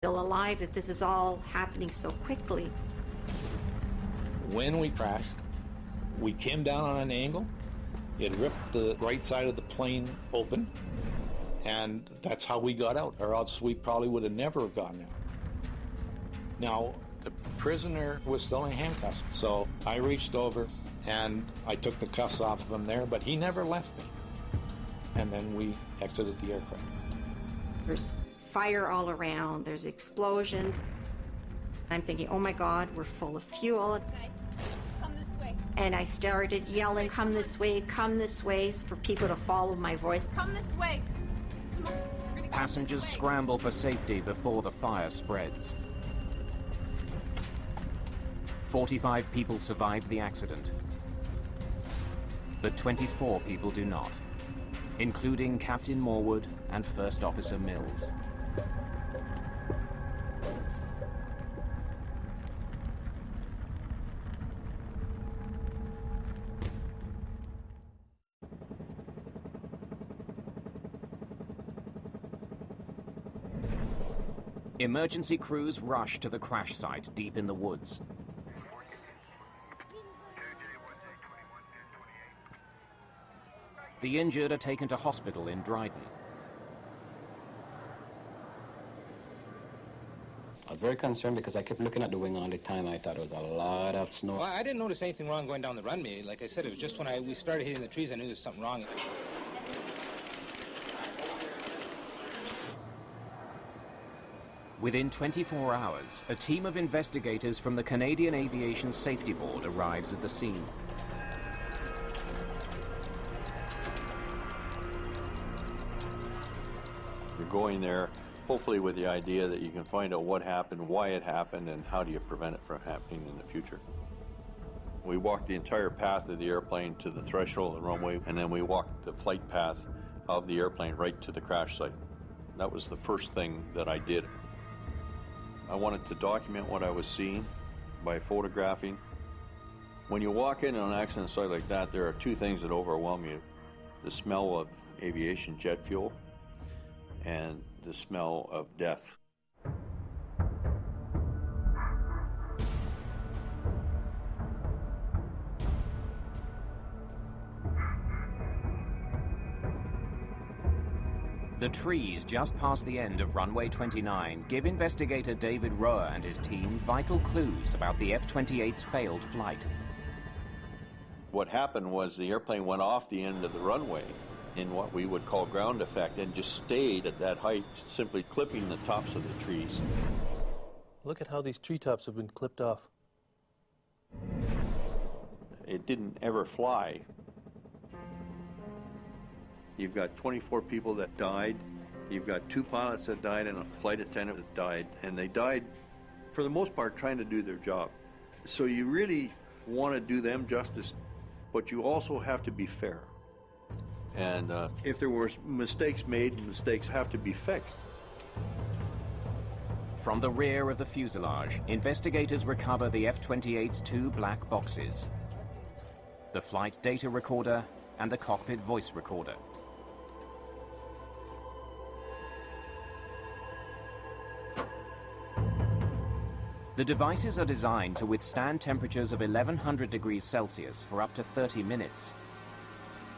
Still alive that this is all happening so quickly. When we crashed, we came down on an angle. It ripped the right side of the plane open, and that's how we got out, or else we probably would have never gotten out. Now, the prisoner was still in handcuffs, so I reached over and I took the cuffs off of him there, but he never left me. And then we exited the aircraft. There's fire all around, there's explosions. I'm thinking, oh my God, we're full of fuel. Guys, come this way. And I started yelling, come this way, for people to follow my voice. Come this way. Come on. We're gonna go Passengers this way. scramble for safety before the fire spreads. 45 people survived the accident, but 24 people do not, including Captain Morwood and First Officer Mills. Emergency crews rush to the crash site deep in the woods. The injured are taken to hospital in Dryden. I was very concerned because I kept looking at the wing all the time. I thought there was a lot of snow. Well, I didn't notice anything wrong going down the runway. Like I said, it was just when we started hitting the trees, I knew there was something wrong. Within 24 hours, a team of investigators from the Canadian Aviation Safety Board arrives at the scene. You're going there, hopefully with the idea that you can find out what happened, why it happened, and how do you prevent it from happening in the future. We walked the entire path of the airplane to the threshold of the runway, and then we walked the flight path of the airplane right to the crash site. That was the first thing that I did. I wanted to document what I was seeing by photographing. When you walk in on an accident site like that, there are two things that overwhelm you. The smell of aviation jet fuel and the smell of death. The trees just past the end of runway 29 give investigator David Roer and his team vital clues about the F-28's failed flight. What happened was the airplane went off the end of the runway in what we would call ground effect and just stayed at that height, simply clipping the tops of the trees. Look at how these treetops have been clipped off. It didn't ever fly. You've got 24 people that died. You've got 2 pilots that died and a flight attendant that died. And they died, for the most part, trying to do their job. So you really want to do them justice, but you also have to be fair. And if there were mistakes made, mistakes have to be fixed. From the rear of the fuselage, investigators recover the F-28's 2 black boxes, the flight data recorder and the cockpit voice recorder. The devices are designed to withstand temperatures of 1100 degrees Celsius for up to 30 minutes.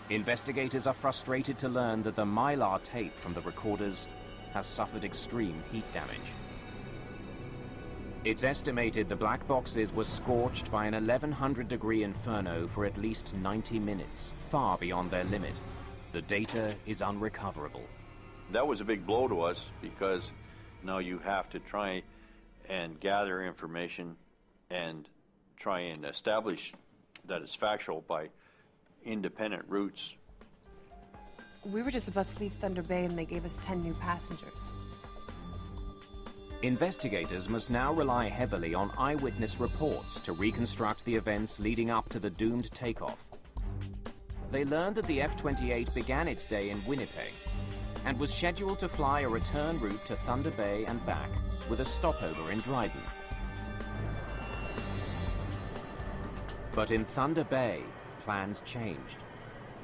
Investigators are frustrated to learn that the mylar tape from the recorders has suffered extreme heat damage. It's estimated the black boxes were scorched by an 1100-degree inferno for at least 90 minutes, far beyond their limit. The data is unrecoverable. That was a big blow to us because now you have to try and gather information and try and establish that it's factual by independent routes. We were just about to leave Thunder Bay and they gave us 10 new passengers. Investigators must now rely heavily on eyewitness reports to reconstruct the events leading up to the doomed takeoff. They learned that the F-28 began its day in Winnipeg and was scheduled to fly a return route to Thunder Bay and back with a stopover in Dryden. But in Thunder Bay, plans changed.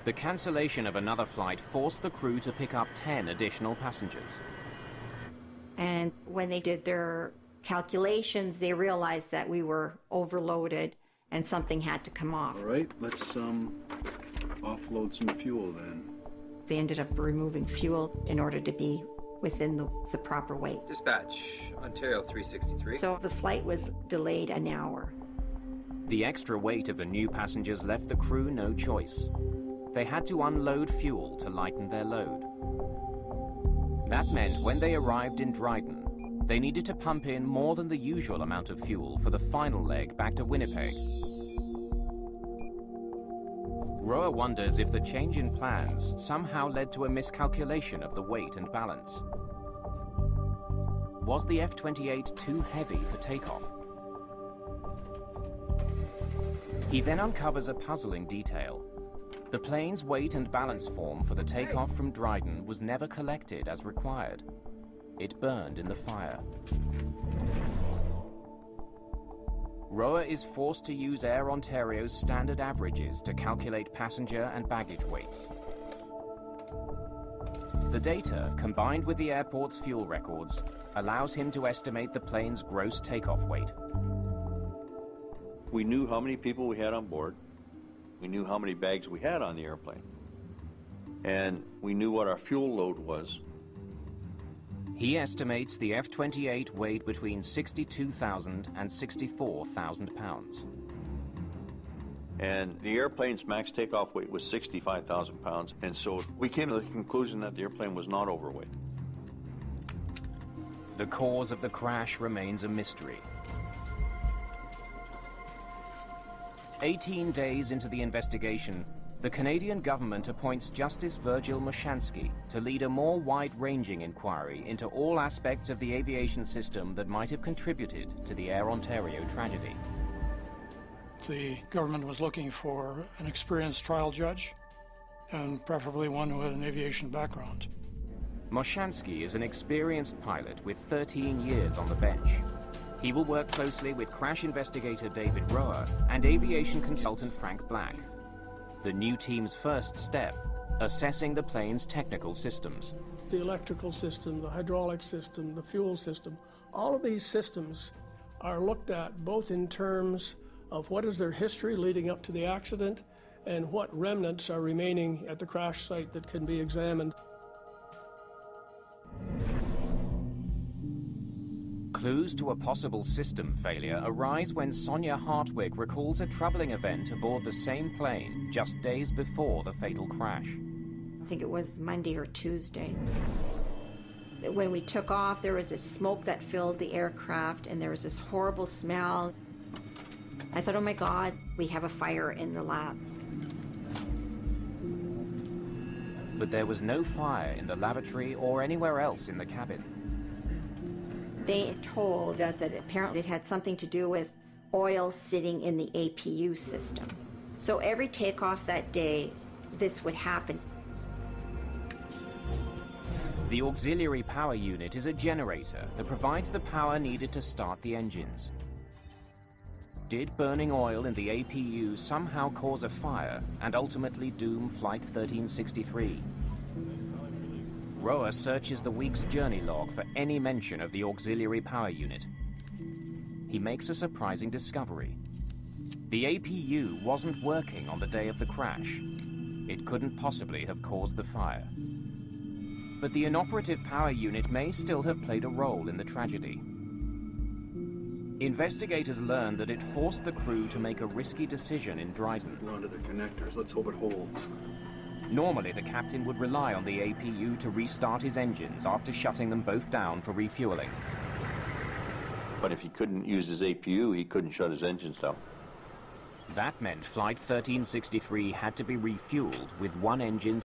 The cancellation of another flight forced the crew to pick up 10 additional passengers. And when they did their calculations, they realized that we were overloaded and something had to come off. All right, let's offload some fuel then. They ended up removing fuel in order to be within the proper weight. Dispatch, Ontario 363. So the flight was delayed an hour. The extra weight of the new passengers left the crew no choice. They had to unload fuel to lighten their load. That meant when they arrived in Dryden, they needed to pump in more than the usual amount of fuel for the final leg back to Winnipeg. Roa wonders if the change in plans somehow led to a miscalculation of the weight and balance. Was the F-28 too heavy for takeoff? He then uncovers a puzzling detail. The plane's weight and balance form for the takeoff from Dryden was never collected as required. It burned in the fire. Roa is forced to use Air Ontario's standard averages to calculate passenger and baggage weights. The data, combined with the airport's fuel records, allows him to estimate the plane's gross takeoff weight. We knew how many people we had on board. We knew how many bags we had on the airplane. And we knew what our fuel load was. He estimates the F-28 weighed between 62,000 and 64,000 pounds. And the airplane's max takeoff weight was 65,000 pounds, and so we came to the conclusion that the airplane was not overweight. The cause of the crash remains a mystery. 18 days into the investigation, the Canadian government appoints Justice Virgil Moshansky to lead a more wide-ranging inquiry into all aspects of the aviation system that might have contributed to the Air Ontario tragedy. The government was looking for an experienced trial judge, and preferably one who had an aviation background. Moshansky is an experienced pilot with 13 years on the bench. He will work closely with crash investigator David Roa and aviation consultant Frank Black. The new team's first step, assessing the plane's technical systems. The electrical system, the hydraulic system, the fuel system, all of these systems are looked at both in terms of what is their history leading up to the accident and what remnants are remaining at the crash site that can be examined. Clues to a possible system failure arise when Sonia Hartwig recalls a troubling event aboard the same plane just days before the fatal crash. I think it was Monday or Tuesday. When we took off, there was this smoke that filled the aircraft, and there was this horrible smell. I thought, oh my God, we have a fire in the lab. But there was no fire in the lavatory or anywhere else in the cabin. They told us that apparently it had something to do with oil sitting in the APU system. So every takeoff that day, this would happen. The auxiliary power unit is a generator that provides the power needed to start the engines. Did burning oil in the APU somehow cause a fire and ultimately doom Flight 1363? Roa searches the week's journey log for any mention of the auxiliary power unit. He makes a surprising discovery. The APU wasn't working on the day of the crash. It couldn't possibly have caused the fire. But the inoperative power unit may still have played a role in the tragedy. Investigators learned that it forced the crew to make a risky decision in Dryden. Onto the connectors. Let's hope it holds. Normally, the captain would rely on the APU to restart his engines after shutting them both down for refueling. But if he couldn't use his APU, he couldn't shut his engines down. That meant Flight 1363 had to be refueled with one engine